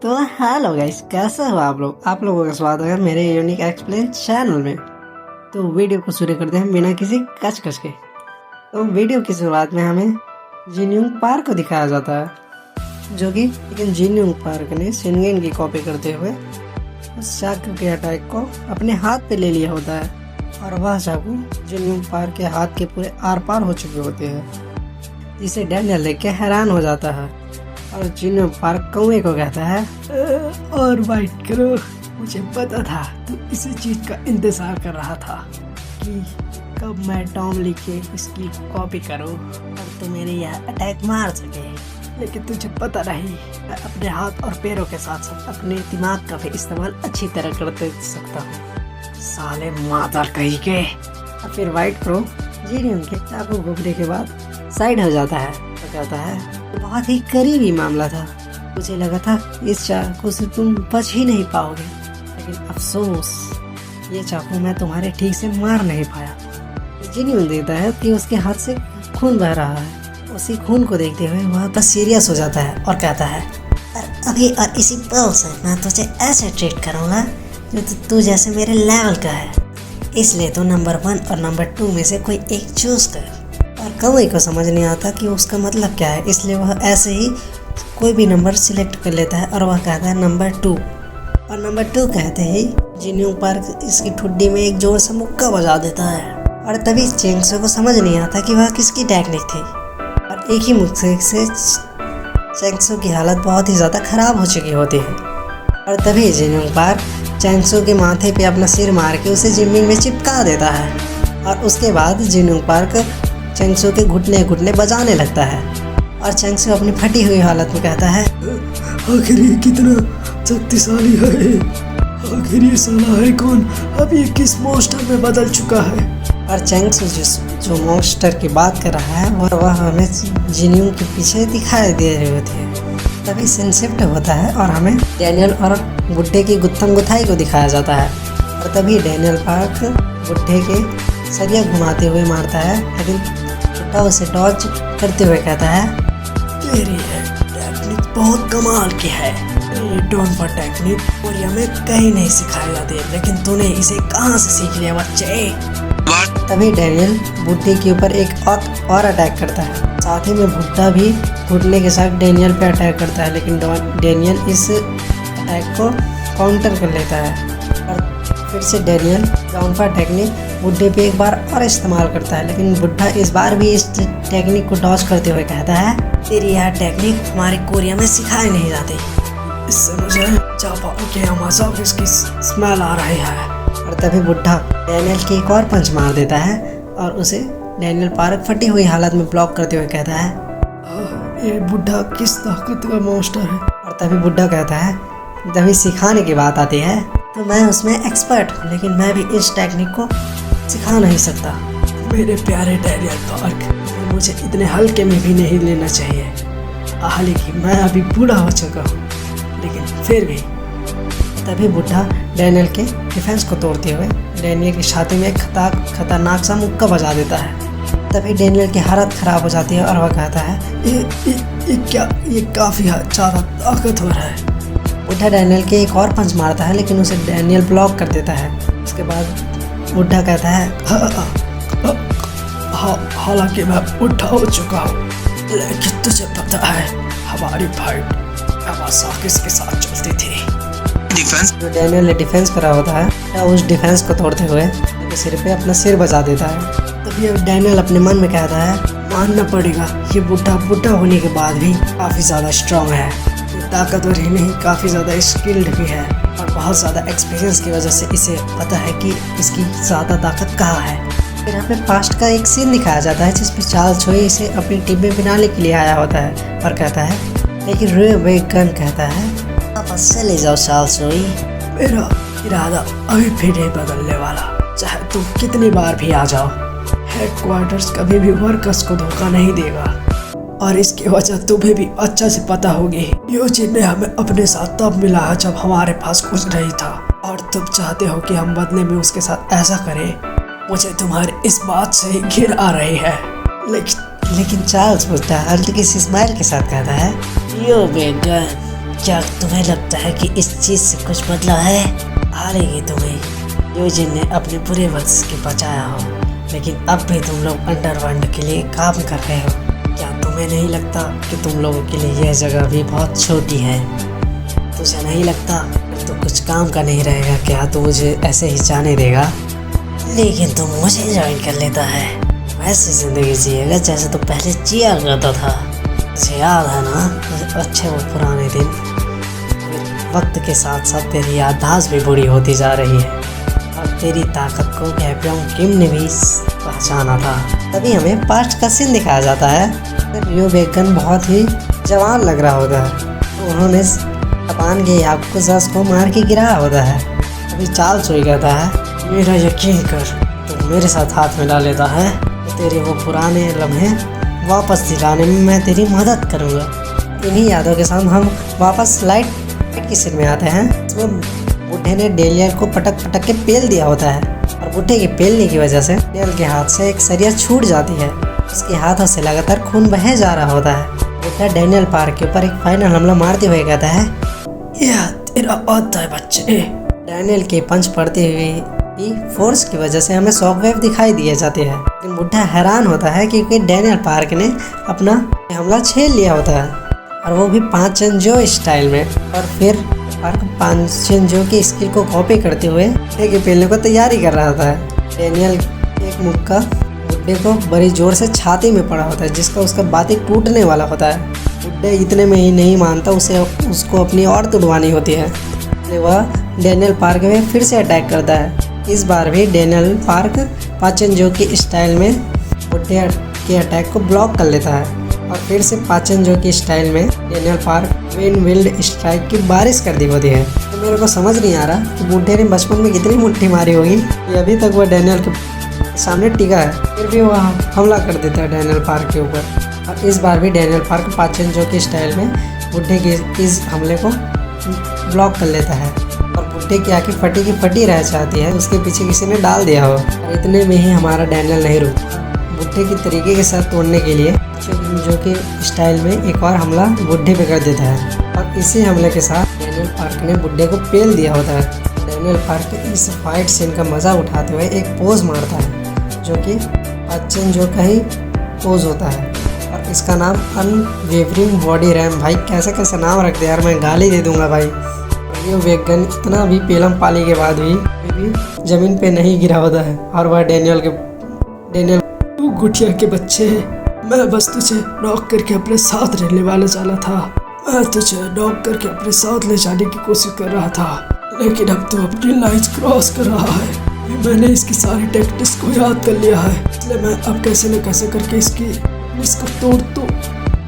तो hello guys, कैसे हो आप लोगों का स्वागत है मेरे यूनिक एक्सप्लेन चैनल में। तो वीडियो को शुरू करते हैं बिना किसी कच के। तो वीडियो की शुरुआत में हमें जिनयूंग पार्क को दिखाया जाता है, जो कि लेकिन जिनयूंग पार्क ने शिनगेन की कॉपी करते हुए उस चाकू के अटैक को अपने हाथ पे ले लिया होता है, और वह चाकू जिनयूंग पार्क के हाथ के पूरे आर पार हो चुके होते हैं, जिसे डैनियल देख के हैरान हो जाता है। और जिनयूंग पार्क कौवे को कहता है, और वाइट करो, मुझे पता था तू इसी चीज का इंतजार कर रहा था कि कब मैं टॉम ली के इसकी कॉपी करूं और तू मेरे यह अटैक मार सके, लेकिन तुझे पता नहीं मैं अपने हाथ और पैरों के साथ साथ अपने दिमाग का भी इस्तेमाल अच्छी तरह करते सकता हूँ, साले मादर कहीं के। और फिर वाइट क्रो जिनयूंग के चाकू घूमने के बाद साइड हो जाता है और कहता है, बहुत ही करीबी मामला था, मुझे लगा था इस चाकू से तुम बच ही नहीं पाओगे, लेकिन अफसोस ये चाकू मैं तुम्हारे ठीक से मार नहीं पाया। जिनयूंग देखता है कि उसके हाथ से खून बह रहा है। उसी खून को देखते हुए वह बस सीरियस हो जाता है और कहता है, अभी और इसी पल से मैं तुझे ऐसे ट्रीट करूँगा जो तू जैसे मेरे लेवल का है, इसलिए तो नंबर 1 और नंबर 2 में से कोई एक चूज कर। और कौवे को समझ नहीं आता कि उसका मतलब क्या है, इसलिए वह ऐसे ही कोई भी नंबर सिलेक्ट कर लेता है और वह कहता है नंबर 2। और नंबर 2 कहते ही जिनयूंग पार्क इसकी ठुड्डी में एक जोर से मुक्का बजा देता है, और तभी चेंगसो को समझ नहीं आता कि वह किसकी टेक्निक थी। और एक ही मुक्के से चेंगसो की हालत बहुत ही ज़्यादा खराब हो चुकी होती है। और तभी जिनयूंग पार्क चेंगसो के माथे पे अपना सिर मार के उसे जमीन में चिपका देता है, और उसके बाद जिनयूंग पार्क चेंगसो के घुटने बजाने लगता है। और चेंगसो अपनी फटी हुई हालत में कहता है, आखिर ये कितना शक्तिशाली है, आखिर ये साला है कौन, अब ये किस मॉन्स्टर में बदल चुका है। और चेंगसो जो मॉन्स्टर की बात कर रहा है वह हमें जिनयूंग के पीछे दिखाई दे रही होती है। तभी सीन शिफ्ट होता है और हमें डैनियल और बुड्ढे की गुत्थम गुथाई को दिखाया जाता है। और तभी डैनियल पार्क बुड्ढे के सरिया घुमाते हुए मारता है, लेकिन बुड्ढा उसे डॉज करते हुए कहता है, तेरी टेक्निक बहुत कमाल की है, ये डॉन पर टेक्निक कोरिया में कहीं नहीं सिखाई जाती, लेकिन तूने इसे कहाँ से सीख लिया बच्चे। तभी डैनियल बुड्ढे के ऊपर एक और अटैक करता है, साथ ही में बुड्ढा भी घुटने के साथ डैनियल पे अटैक करता है, लेकिन डैनियल इस अटैक को काउंटर कर लेता है। और फिर से डैनियल डॉन पर टेक्निक बुड्ढे पे एक बार और इस्तेमाल करता है, लेकिन बुड्ढा इस बार भी इस टेक्निक को डॉज करते हुए कहता है, तेरी यह टेक्निक हमारे कोरिया में सिखाई नहीं जाती, इससे मुझे जापान के अमाज़ॉन की स्मेल आ रही है। और तभी बुड्ढा डैनियल की एक और पंच मार देता है, और उसे डैनियल पार्क फटी हुई हालत में ब्लॉक करते हुए कहता है, ये बुड्ढा किस ताकत का मॉन्स्टर है। और तभी बुड्ढा कहता है, तभी सिखाने की बात आती है तो मैं उसमें एक्सपर्ट हूँ, लेकिन मैं भी इस टेक्निक को सिखा नहीं सकता। मेरे प्यारे डैनियल पार्क, मुझे इतने हल्के में भी नहीं लेना चाहिए, हालांकि मैं अभी बूढ़ा हो चुका हूँ, लेकिन फिर भी। तभी बुड्ढा डैनियल के डिफेंस को तोड़ते हुए डैनियल की छाती में एक खतरनाक सा मुक्का बजा देता है। तभी डैनियल की हालत खराब हो जाती है और वह कहता है, ये काफ़ी ज़्यादा ताकतवर है। बुड्ढा डैनियल के एक और पंच मारता है, लेकिन उसे डैनियल ब्लॉक कर देता है। उसके बाद बुड्ढा कहता है, हालांकि मैं बुड्ढा हो चुका हूँ, लेकिन तुझे पता है हमारी फाइट अमाज़ॉन के साथ चलती थी। डिफेंस जो डैनियल ने डिफेंस करा होता है, उस डिफेंस को तोड़ते हुए सिर पे अपना सिर बजा देता है। तभी डैनियल अपने मन में कहता है, मानना पड़ेगा ये बुड्ढा होने के बाद भी काफ़ी ज़्यादा स्ट्रॉन्ग है, ताकतवर ही नहीं काफ़ी ज़्यादा स्किल्ड भी है, और बहुत ज़्यादा एक्सपीरियंस की वजह से इसे पता है कि इसकी ज़्यादा ताकत कहाँ है। फिर यहाँ पे पास्ट का एक सीन दिखाया जाता है जिसमें चार्ल्स चोई इसे अपनी टीम में बनाने के लिए आया होता है और कहता है, लेकिन रे वेगन कहता है, वापस चले जाओ चार्ल्स चोई, मेरा इरादा अभी भी नहीं बदलने वाला, चाहे तुम कितनी बार भी आ जाओ, हेडक्वार्टर्स कभी भी वर्कर्स को धोखा नहीं देगा, और इसकी वजह तुम्हें भी अच्छा से पता होगी। यूजी ने हमें अपने साथ तब मिला है जब हमारे पास कुछ नहीं था, और तुम चाहते हो कि हम बदले में उसके साथ ऐसा करें। मुझे तुम्हारी इस बात से ही घिन आ रही है। लेकिन चार्ल्स बुड्ढा हल्की सी स्माइल के साथ कहता है, यो वेगन, क्या तुम्हें लगता है कि इस चीज से कुछ बदला है? हारेगी तुम्हें। यूजिन ने अपने पूरे वक्त के बचाया हो, लेकिन अब भी तुम लोग अंडरवर्ल्ड के लिए काम कर रहे हो। क्या तुम्हें नहीं लगता कि तुम लोगों के लिए यह जगह भी बहुत छोटी है? तुझे नहीं लगता तो कुछ काम का नहीं रहेगा क्या तू मुझे ऐसे ही जाने देगा? लेकिन तुम मुझे ज्वाइन कर लेता है, वैसी जिंदगी जिएगा जैसे तू पहले जिया करता था। मुझे याद है ना अच्छे वो पुराने दिन। वक्त के साथ साथ तेरी याददाश्त भी बुरी होती जा रही है और तेरी ताकत को गैब्रियल किम ने भी पहचाना था। तभी हमें पास्ट का सीन दिखाया जाता है। रियो वेगन बहुत ही जवान लग रहा होता है, तो उन्होंने जापान के याकुजा को मार के गिराया होता है। अभी चाल सोई कहता है, मेरा यकीन कर, तो मेरे साथ हाथ मिला लेता है तो तेरे वो पुराने लम्हे वापस दिलाने में मैं तेरी मदद करूँगा। इन्हीं यादों के साथ हम वापस लाइट की सीन में आते हैं। इसमें बुढ़े ने डेलियल को पटक पटक के पेल दिया होता है और बुढ़े के पेलने की वजह से डेलियल के हाथ से एक सरिया छूट जाती है। उसके हाथों से लगातार खून बहे जा रहा होता है। बुढ़ा डैनियल पार्क के ऊपर एक फाइनल हमला मारते हुए कहता है, यह तेरा औहदा है बच्चे। डैनियल के पंच पड़ते हुए भी फोर्स की वजह से हमें शॉकवेव दिखाई दिए जाते हैं। लेकिन बुढ़ा हैरान होता है क्योंकि डैनियल पार्क ने अपना हमला झेल लिया होता है और वो भी 5 चेंजो स्टाइल में। और फिर पार्क 5 चेंजो की स्किल को कॉपी करते हुए बुढ़े के पेलने को तैयारी कर रहा होता है। डैनियल एक मुक्का बुढ़े को बड़ी जोर से छाती में पड़ा होता है, जिसका उसका बाती टूटने वाला होता है। बुढ़े इतने में ही नहीं मानता, उसको अपनी और तुड़वानी होती है। वह डैनियल पार्क में फिर से अटैक करता है। इस बार भी डैनियल पार्क 5 चेंजो की स्टाइल में बुढ़े के अटैक को ब्लॉक कर लेता है और फिर से 5 चेंजो की स्टाइल में Daniel Park wind wild strike की बारिश कर दी होती है। तो मेरे को समझ नहीं आ रहा कि बुढ़े ने बचपन में कितनी मुट्ठी मारी होगी कि अभी तक वह डैनियल के सामने टिका है, फिर भी वह हमला कर देता है डैनियल पार्क के ऊपर। और इस बार भी डैनियल पार्क 5 चेंजो की स्टाइल में बुढ़े के इस हमले को ब्लॉक कर लेता है और बुढ़े की आंखें फटी की फटी रह जाती है, उसके पीछे किसी ने डाल दिया हो। और इतने में ही हमारा डैनियल नहीं रुका। बुढ़े की तरीके के साथ तोड़ने के लिए जो कि स्टाइल में एक और हमला बुढ़े पे कर देता है और इसी हमले के साथ डैनियल पार्क ने बुढ़े को पेल दिया होता है। डैनियल पार्क इस फाइट सीन का मजा उठाते हुए एक पोज मारता है जो कि 5 चेंजो का ही पोज होता है और इसका नाम अनवेवरिंग बॉडी रैम। भाई कैसे कैसे नाम रख दे यार, मैं गाली दे दूंगा भाई। रियो वेगन इतना भी पेलम पाली के बाद भी जमीन पे नहीं गिरा होता है और वह डैनियल तू गुटिया के बच्चे, मैं बस तुझे नॉक करके अपने साथ रहने वाला चाला था। मैं तुझे नॉक करके अपने साथ ले जाने की कोशिश कर रहा था, लेकिन अब तू अपनी लाइन क्रॉस कर रहा है। मैंने इसकी सारी टैक्टिक्स को याद कर लिया है, इसलिए मैं अब कैसे न कैसे करके इसका तोड़ तो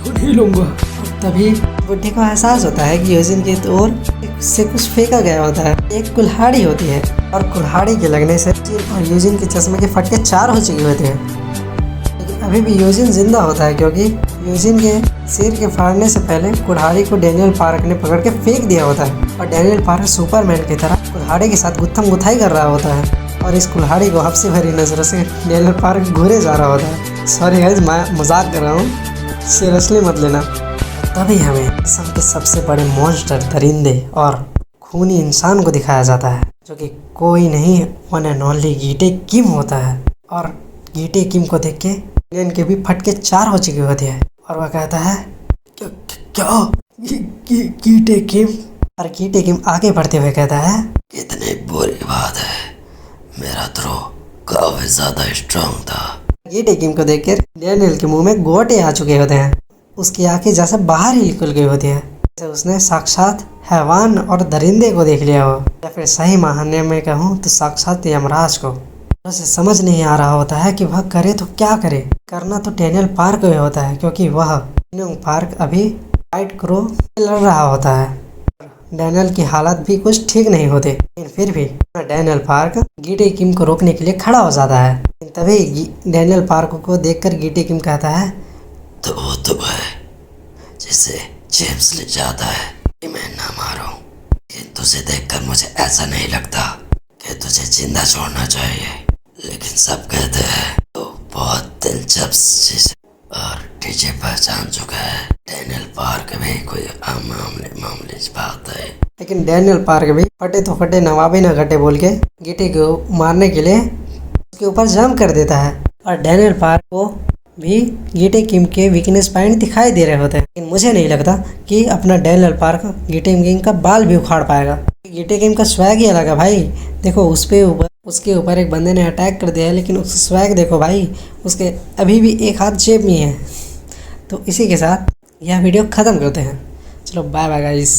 खुद ही लूंगा। और तभी बुढ़े को एहसास होता है कि यूजिन की ओर से कुछ फेंका गया होता है। एक कुल्हाड़ी होती है और कुल्हाड़ी के लगने से और यूजिन के चश्मे के फटके 4 हो चुके होते हैं। लेकिन अभी भी यूजिन जिंदा होता है क्योंकि यूजिन के सिर के फाड़ने से पहले कुल्हाड़ी को डैनियल पार्क ने पकड़ के फेंक दिया होता है और डैनियल पार्क सुपरमैन की तरह कुल्हाड़ी के साथ गुत्थम गुथाई कर रहा होता है और इस कुल्हाड़ी को हफ्से भरी नजरों से डैनियल पार्क घूरे जा रहा होता है। सॉरी गाइस, मैं मजाक कर रहा हूँ, सीरियसली मत लेना। तभी हमें किस्म के सबसे बड़े मॉन्स्टर दरिंदे और खूनी इंसान को दिखाया जाता है जो कि कोई नहीं वन एंड ओनली गीटे किम होता है। और गीटे किम को देख के इनके भी फटके 4 हो चुके होते हैं और वह कहता है क्या गीटे किम। और गीटे किम आगे बढ़ते हुए कहता है, कितनी बुरी बात है, मेरा थ्रो काफी ज्यादा स्ट्रांग था। गीटे किम को देखकर डैनियल के मुंह में गोटे आ चुके होते हैं, उसकी आंखें जैसे बाहर ही निकल गई होती है, जैसे उसने साक्षात हैवान और दरिंदे को देख लिया हो, या फिर सही मायने में कहूँ तो साक्षात यमराज को। उसे समझ नहीं आ रहा होता है कि वह करे तो क्या करे। करना तो डैनियल पार्क में होता है क्योंकि वह पार्क अभी फाइट क्रो लड़ रहा होता है। डैनियल की हालत भी कुछ ठीक नहीं होते, लेकिन फिर भी डैनियल पार्क गीटे किम को रोकने के लिए खड़ा हो जाता है। तभी डैनियल पार्क को देखकर गीटे किम कहता है, तो वो तुम है जिसे जेम्स ले जाता है कि मैं ना मारूं, लेकिन तुझे देखकर मुझे ऐसा नहीं लगता कि तुझे जिंदा छोड़ना चाहिए। लेकिन सब कहते हैं तो बहुत दिलचस्प चीज और की जेब पहचान चुका है। डैनियल पार्क भी कोई मामूली बात है। लेकिन डैनियल पार्क भी फटे तो फटे नवाबी ना घटे बोल के गिटी को मारने के लिए उसके ऊपर जंप कर देता है। और डैनियल पार्क को भी गिटी किम के वीकनेस पॉइंट दिखाई दे रहे होते हैं। लेकिन मुझे नहीं लगता कि अपना डैनियल पार्क गिटी किम का बाल भी उखाड़ पाएगा। गिटी किम का स्वैग ही अलग है भाई। देखो उसके ऊपर एक बंदे ने अटैक कर दिया है, लेकिन उसका स्वैग देखो भाई, उसके अभी भी एक हाथ जेब में है। तो इसी के साथ यह वीडियो ख़त्म करते हैं। चलो बाय बाय गाइस।